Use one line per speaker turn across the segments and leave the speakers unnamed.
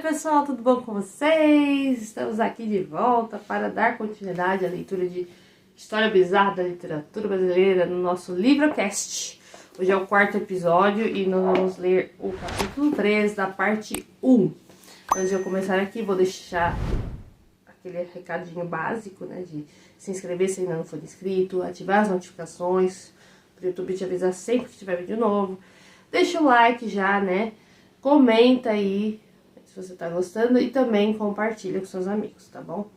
pessoal, tudo bom com vocês? Estamos aqui de volta para dar continuidade à leitura de História Bizarra da Literatura Brasileira no nosso Livrocast. Hoje é o quarto episódio e nós vamos ler o capítulo 3 da parte 1. Antes de eu começar aqui, vou deixar aquele recadinho básico, né, de se inscrever se ainda não for inscrito, ativar as notificações, para o YouTube te avisar sempre que tiver vídeo novo. Deixa o like já, né? Comenta aí se você tá gostando e também compartilha com seus amigos, tá bom?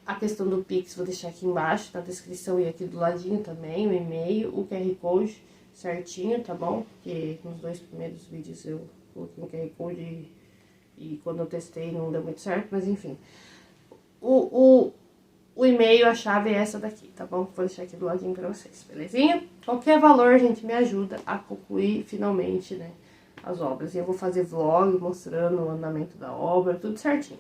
A questão do Pix vou deixar aqui embaixo na descrição e aqui do ladinho também, o e-mail, o QR Code certinho, tá bom? Porque nos dois primeiros vídeos eu coloquei um QR Code e quando eu testei não deu muito certo, mas enfim. O e-mail, a chave é essa daqui, tá bom? Vou deixar aqui do ladinho pra vocês, belezinha? Qualquer valor, gente, me ajuda a concluir finalmente, né, as obras. E eu vou fazer vlog mostrando o andamento da obra, tudo certinho.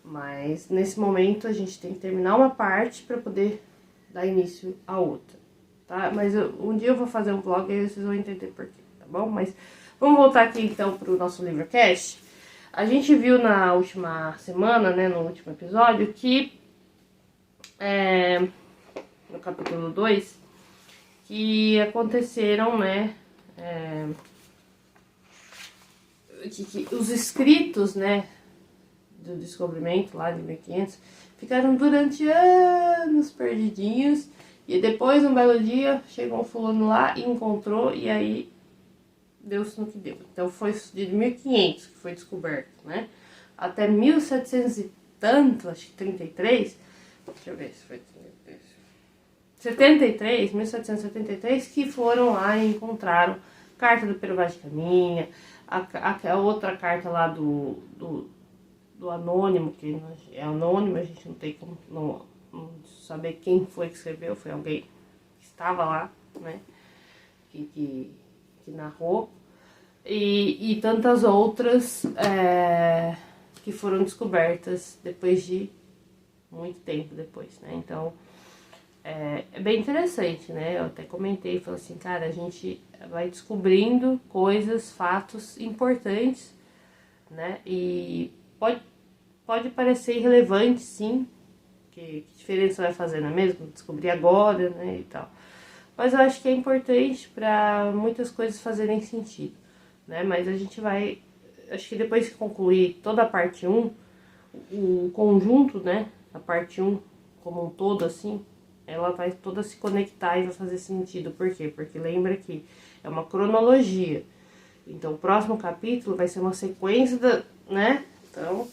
Mas nesse momento a gente tem que terminar uma parte pra poder dar início a outra, tá? Mas um dia eu vou fazer um vlog e aí vocês vão entender por quê, tá bom? Mas vamos voltar aqui então pro nosso Livrocast. A gente viu na última semana, né, no último episódio, que no capítulo 2, que aconteceram, né, que os escritos, né, do descobrimento lá de 1500 ficaram durante anos perdidinhos, e depois, um belo dia, chegou um fulano lá e encontrou, e aí deu-se no que deu. Então foi de 1500 que foi descoberto, né, até 1700 e tanto, acho que 33, deixa eu ver se foi 1773, que foram lá e encontraram carta do Pero Vaz de Caminha, a outra carta lá do anônimo, que é anônimo, a gente não tem como não saber quem foi que escreveu, foi alguém que estava lá, né, que narrou, e tantas outras que foram descobertas depois de muito tempo depois, né? Então é bem interessante, né? Eu até comentei, falei assim, cara, a gente vai descobrindo coisas, fatos importantes, né? E pode parecer irrelevante, sim, que diferença vai fazer, não é mesmo? Descobrir agora, né, e tal. Mas eu acho que é importante para muitas coisas fazerem sentido, né? Mas a gente vai, acho que depois que concluir toda a parte 1, o conjunto, né, a parte 1 como um todo, assim, ela vai toda se conectar e vai fazer sentido. Por quê? Porque lembra que é uma cronologia. Então, o próximo capítulo vai ser uma sequência, né? Então,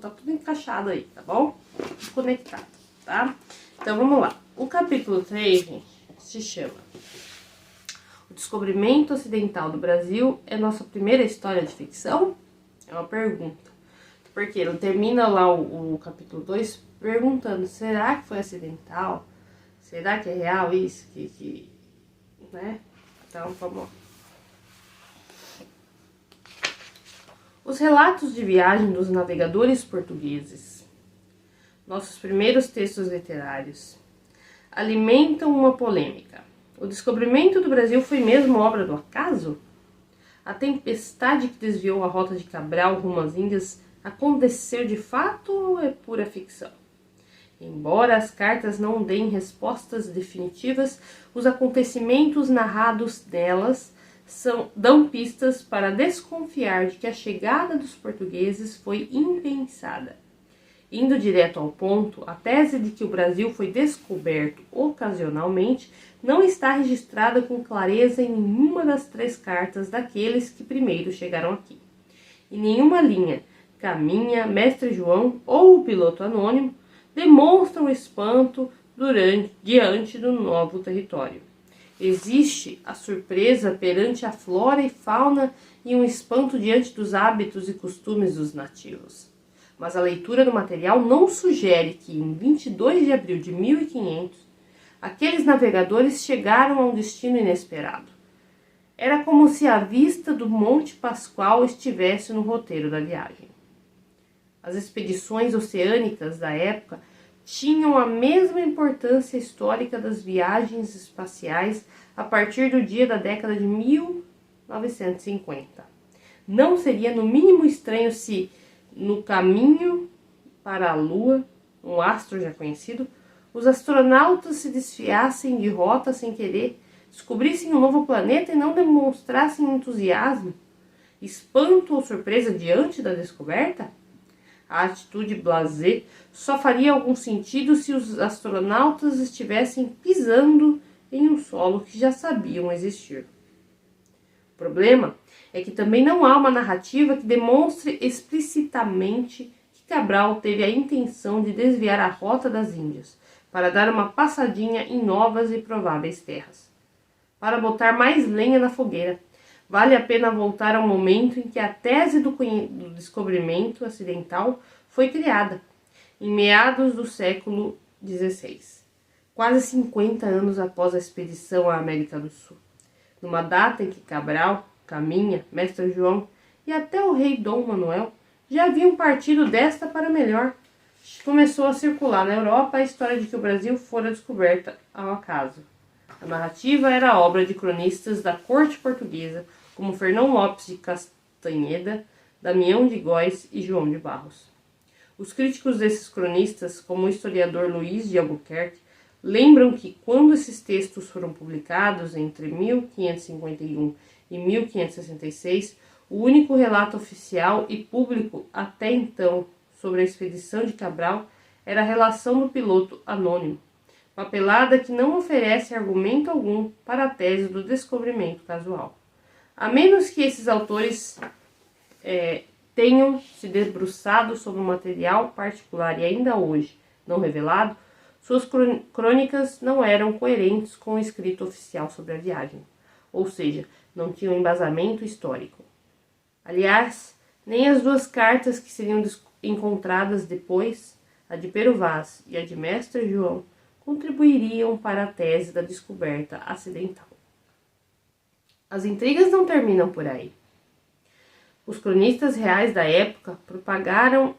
tá tudo encaixado aí, tá bom? Tudo conectado, tá? Então, vamos lá. O capítulo 3, gente, se chama O Descobrimento Ocidental do Brasil é nossa primeira história de ficção? É uma pergunta. Porque ele termina lá o capítulo 2 perguntando, será que foi acidental? Será que é real isso? Né? Então, vamos lá. Os relatos de viagem dos navegadores portugueses, nossos primeiros textos literários, alimentam uma polêmica. O descobrimento do Brasil foi mesmo obra do acaso? A tempestade que desviou a rota de Cabral rumo às Índias aconteceu de fato ou é pura ficção? Embora as cartas não deem respostas definitivas, os acontecimentos narrados nelas dão pistas para desconfiar de que a chegada dos portugueses foi impensada. Indo direto ao ponto, a tese de que o Brasil foi descoberto ocasionalmente não está registrada com clareza em nenhuma das 3 cartas daqueles que primeiro chegaram aqui. Em nenhuma linha, Caminha, Mestre João ou o piloto anônimo demonstram espanto diante do novo território. Existe a surpresa perante a flora e fauna e um espanto diante dos hábitos e costumes dos nativos. Mas a leitura do material não sugere que, em 22 de abril de 1500, aqueles navegadores chegaram a um destino inesperado. Era como se a vista do Monte Pascoal estivesse no roteiro da viagem. As expedições oceânicas da época tinham a mesma importância histórica das viagens espaciais a partir do dia da década de 1950. não seria no mínimo estranho se, no caminho para a Lua, um astro já conhecido, os astronautas se desviassem de rota sem querer, descobrissem um novo planeta e não demonstrassem entusiasmo, espanto ou surpresa diante da descoberta? A atitude blasé só faria algum sentido se os astronautas estivessem pisando em um solo que já sabiam existir. O problema é que também não há uma narrativa que demonstre explicitamente que Cabral teve a intenção de desviar a rota das Índias para dar uma passadinha em novas e prováveis terras. Para botar mais lenha na fogueira, vale a pena voltar ao momento em que a tese do descobrimento acidental foi criada, em meados do século XVI, quase 50 anos após a expedição à América do Sul, numa data em que Cabral, Caminha, Mestre João e até o rei Dom Manuel já haviam partido desta para melhor. Começou a circular na Europa a história de que o Brasil fora descoberta ao acaso. A narrativa era obra de cronistas da corte portuguesa, como Fernão Lopes de Castanheda, Damião de Góes e João de Barros. Os críticos desses cronistas, como o historiador Luís de Albuquerque, lembram que, quando esses textos foram publicados entre 1551 e 1566, o único relato oficial e público até então sobre a expedição de Cabral era a relação do piloto anônimo, papelada que não oferece argumento algum para a tese do descobrimento casual. A menos que esses autores tenham se debruçado sobre um material particular e ainda hoje não revelado, suas crônicas não eram coerentes com o escrito oficial sobre a viagem, ou seja, não tinham embasamento histórico. Aliás, nem as duas cartas que seriam encontradas depois, a de Pero Vaz e a de Mestre João, contribuiriam para a tese da descoberta acidental. As intrigas não terminam por aí. Os cronistas reais da época propagaram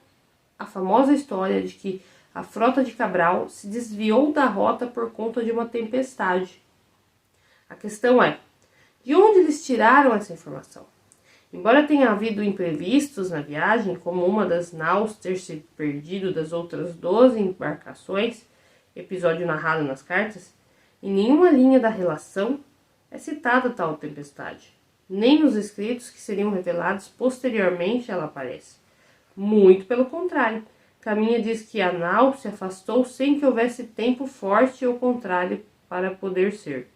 a famosa história de que a frota de Cabral se desviou da rota por conta de uma tempestade. A questão é, de onde eles tiraram essa informação? Embora tenha havido imprevistos na viagem, como uma das naus ter se perdido das outras 12 embarcações, episódio narrado nas cartas, em nenhuma linha da relação é citada tal tempestade. Nem nos escritos que seriam revelados posteriormente ela aparece. Muito pelo contrário, Caminha diz que a nau se afastou sem que houvesse tempo forte ou contrário para poder ser.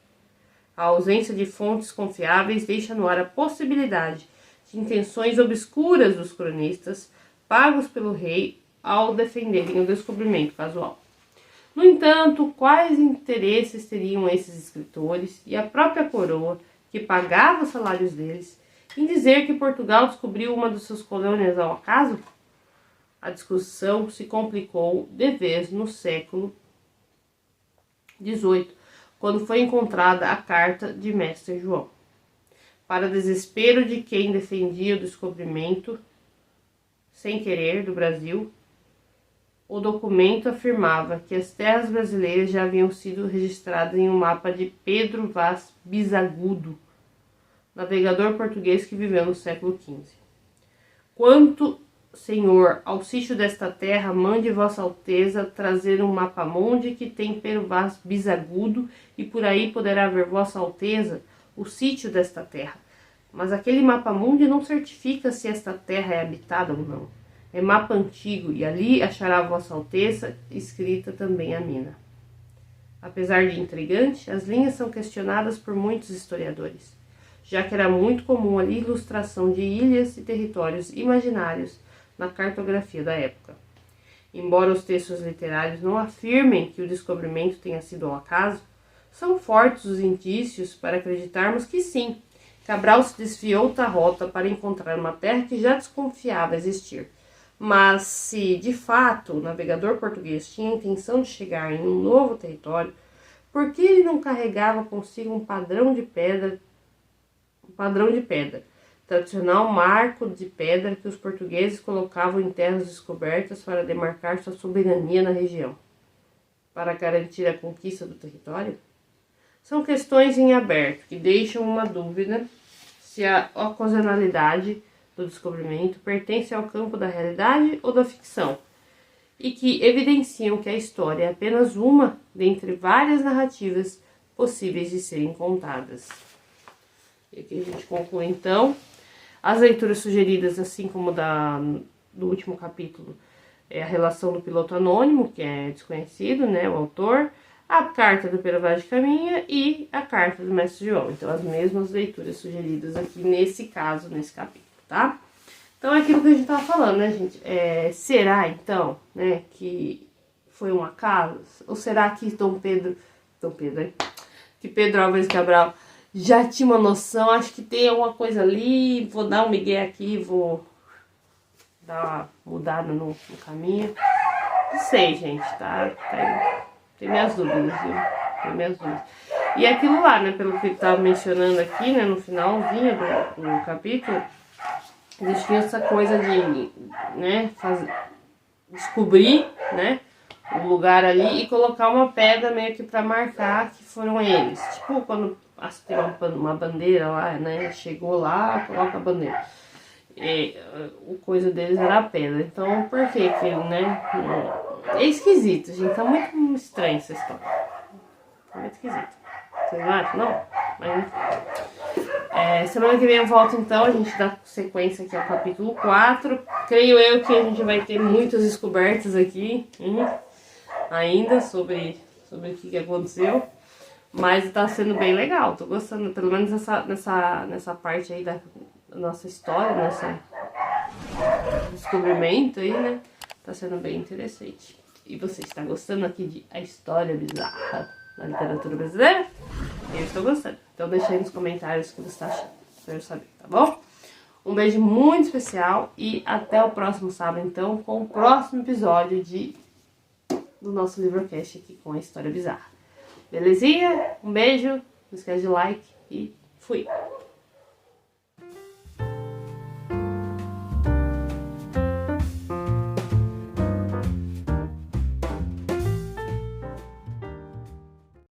A ausência de fontes confiáveis deixa no ar a possibilidade de intenções obscuras dos cronistas, pagos pelo rei ao defenderem o descobrimento casual. No entanto, quais interesses teriam esses escritores e a própria coroa, que pagava os salários deles, em dizer que Portugal descobriu uma de suas colônias ao acaso? A discussão se complicou de vez no século XVIII, quando foi encontrada a carta de Mestre João. Para desespero de quem defendia o descobrimento, sem querer, do Brasil, o documento afirmava que as terras brasileiras já haviam sido registradas em um mapa de Pedro Vaz Bisagudo, navegador português que viveu no século XV. Quanto, senhor, ao sítio desta terra, mande Vossa Alteza trazer um mapa-mundi que tem Pedro Vaz Bisagudo, e por aí poderá ver Vossa Alteza o sítio desta terra. Mas aquele mapa-mundi não certifica se esta terra é habitada ou não. É mapa antigo, e ali achará Vossa Alteza escrita também a mina. Apesar de intrigante, as linhas são questionadas por muitos historiadores, já que era muito comum a ilustração de ilhas e territórios imaginários na cartografia da época. Embora os textos literários não afirmem que o descobrimento tenha sido ao acaso, são fortes os indícios para acreditarmos que sim, Cabral se desviou da rota para encontrar uma terra que já desconfiava existir. Mas se, de fato, o navegador português tinha a intenção de chegar em um novo território, por que ele não carregava consigo um padrão de pedra, tradicional marco de pedra que os portugueses colocavam em terras descobertas para demarcar sua soberania na região, para garantir a conquista do território? São questões em aberto que deixam uma dúvida se a ocasionalidade do descobrimento pertencem ao campo da realidade ou da ficção, e que evidenciam que a história é apenas uma dentre várias narrativas possíveis de serem contadas. E aqui a gente conclui, então, as leituras sugeridas, assim como do último capítulo, é a relação do piloto anônimo, que é desconhecido, né, o autor, a carta do Pero Vaz de Caminha e a carta do Mestre João. Então, as mesmas leituras sugeridas aqui nesse caso, nesse capítulo, tá? Então, é aquilo que a gente tava falando, né, gente? Será, então, né, que foi um acaso? Ou será que hein? Que Pedro Álvares Cabral já tinha uma noção? Acho que tem alguma coisa ali, vou dar um migué aqui, vou dar uma mudada no caminho. Não sei, gente, tá? Tem minhas dúvidas, viu? Tem minhas dúvidas. E aquilo lá, né, pelo que ele tava mencionando aqui, né, no finalzinho do capítulo, existia essa coisa de, né, descobrir, né, o lugar ali e colocar uma pedra meio que pra marcar que foram eles. Tipo, quando tem uma bandeira lá, né, chegou lá, coloca a bandeira. O coisa deles era a pedra. Então, por que que, né, é esquisito, gente, tá muito estranho essa história. Tá muito esquisito. Vocês não acham? Não? Mas, semana que vem eu volto, então, a gente dá sequência aqui ao capítulo 4. Creio eu que a gente vai ter muitas descobertas aqui, ainda sobre o que aconteceu. Mas tá sendo bem legal, tô gostando, pelo menos nessa parte aí da nossa história, nessa descobrimento aí, né? Tá sendo bem interessante. E você está gostando aqui de A História Bizarra na literatura brasileira? Eu estou gostando. Então deixa aí nos comentários o que você está achando, pra eu saber, tá bom? Um beijo muito especial e até o próximo sábado, então, com o próximo episódio do nosso livrocast aqui com A História Bizarra. Belezinha? Um beijo, não esquece de like e fui!